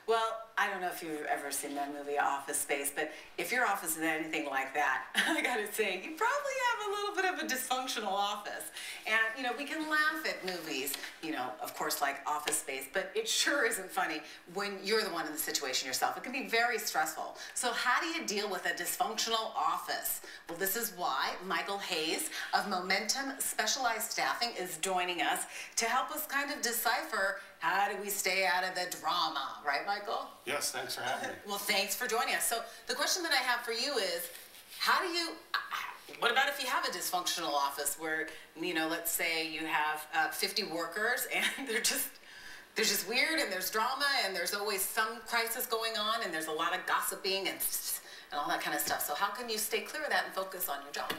Well, I don't know if you've ever seen that movie Office Space, but if your office is anything like that, I gotta say, you probably have a little bit of a dysfunctional office. And, we can laugh at movies, of course, like Office Space, but it sure isn't funny when you're the one in the situation yourself. It can be very stressful. So how do you deal with a dysfunctional office? Well, this is why Michael Hayes of Momentum Specialized Staffing is joining us to help us kind of decipher how do we stay out of the drama, right, Michael? Yes, thanks for having me. Well, thanks for joining us. So the question that I have for you is, what about if you have a dysfunctional office where, let's say you have 50 workers and they're just weird and there's drama and there's always some crisis going on and there's a lot of gossiping and all that kind of stuff. So how can you stay clear of that and focus on your job?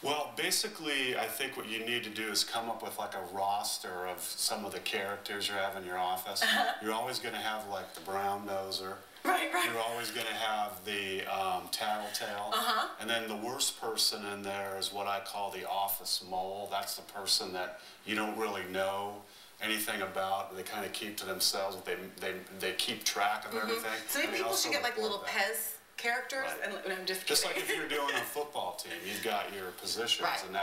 Well, basically, I think what you need to do is come up with like a roster of some of the characters you have in your office. You're always going to have like the brown noser. Right. You're always going to have the tattletale. And then the worst person in there is what I call the office mole. That's the person that you don't really know anything about. They kind of keep to themselves. They keep track of everything. So maybe people should get like little Pez characters, right. And I'm just like if you're doing a football team, you've got your positions, right. And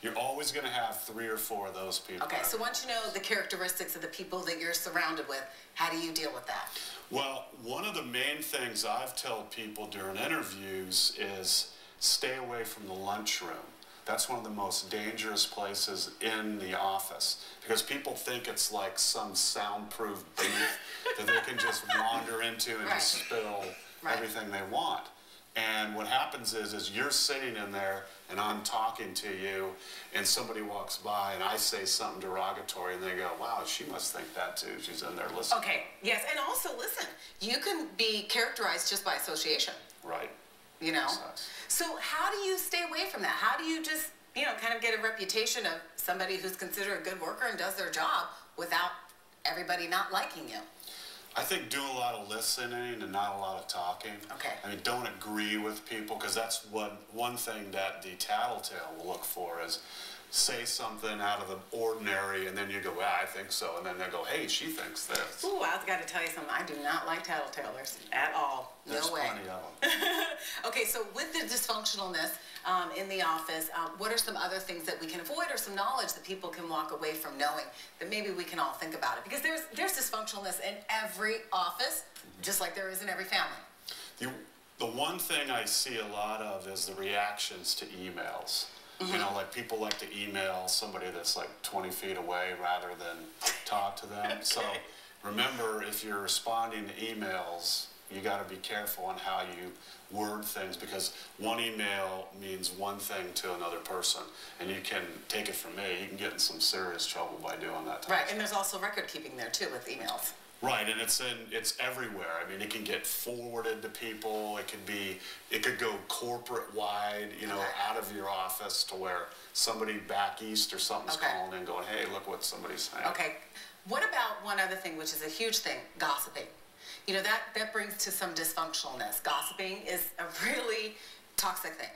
you're always going to have 3 or 4 of those people. Okay, so once you know the characteristics of the people that you're surrounded with, how do you deal with that? Well, one of the main things I've told people during interviews is stay away from the lunchroom. That's one of the most dangerous places in the office because people think it's like some soundproof booth that they can just wander into and just spill everything they want. And what happens is you're sitting in there and I'm talking to you and somebody walks by and I say something derogatory and they go, wow, she must think that too. She's in there listening. Okay, yes, and also listen, you can be characterized just by association. Right. So how do you stay away from that? How do you just, kind of get a reputation of somebody who's considered a good worker and does their job without everybody not liking you? I think do a lot of listening and not a lot of talking. Okay. I mean, don't agree with people because that's one thing that the tattletale will look for is say something out of the ordinary and then you go, well, I think so. And then they go, hey, she thinks this. Ooh, I've got to tell you something. I do not like tattletalers at all. There's no way. Plenty of them. Okay, so with the dysfunctionalness in the office, what are some other things that we can avoid or some knowledge that people can walk away from knowing that maybe we can all think about it? Because there's dysfunctionalness in every office, just like there is in every family. The one thing I see a lot of is the reactions to emails. Like people like to email somebody that's like 20 feet away rather than talk to them. Okay. So remember, if you're responding to emails, you got to be careful on how you word things because one email means one thing to another person. And you can take it from me, you can get in some serious trouble by doing that. Right, and there's also record keeping there too with emails. Right, and it's everywhere. I mean, it can get forwarded to people. It could go corporate wide, out of your office to where somebody back east or something's calling in going, hey, look what somebody's saying. Okay. What about one other thing, which is a huge thing, gossiping? That brings to some dysfunctionalness. Gossiping is a really toxic thing.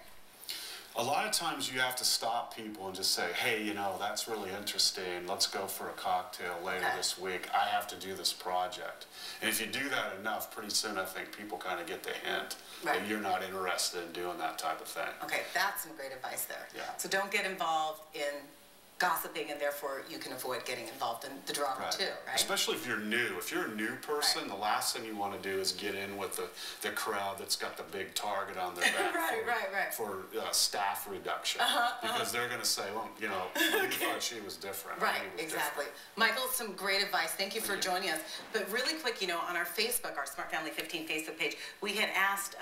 A lot of times you have to stop people and just say, hey, that's really interesting. Let's go for a cocktail later this week. I have to do this project. And if you do that enough, pretty soon I think people kind of get the hint that you're not interested in doing that type of thing. Okay, that's some great advice there. Yeah. So don't get involved in gossiping, and therefore you can avoid getting involved in the drama too, right? Especially if you're new. If you're a new person, the last thing you want to do is get in with the crowd that's got the big target on their back for staff reduction. Because they're going to say, well, you thought she was different. Right, exactly. Michael, some great advice. Thank you for joining us. But really quick, on our Facebook, our Smart Family 15 Facebook page, we had asked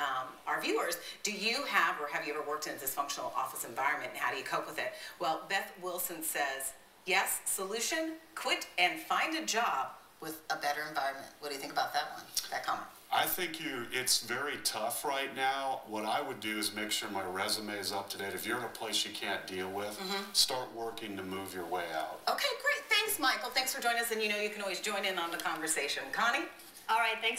our viewers, do you have or have you ever worked in a dysfunctional office environment, and how do you cope with it? Well, Beth Wilson says, yes, solution, quit and find a job with a better environment. What do you think about that one, that comment? I think it's very tough right now. What I would do is make sure my resume is up to date. If you're in a place you can't deal with, start working to move your way out. Okay, great. Thanks, Michael. Thanks for joining us. And you can always join in on the conversation. Connie? All right, thanks.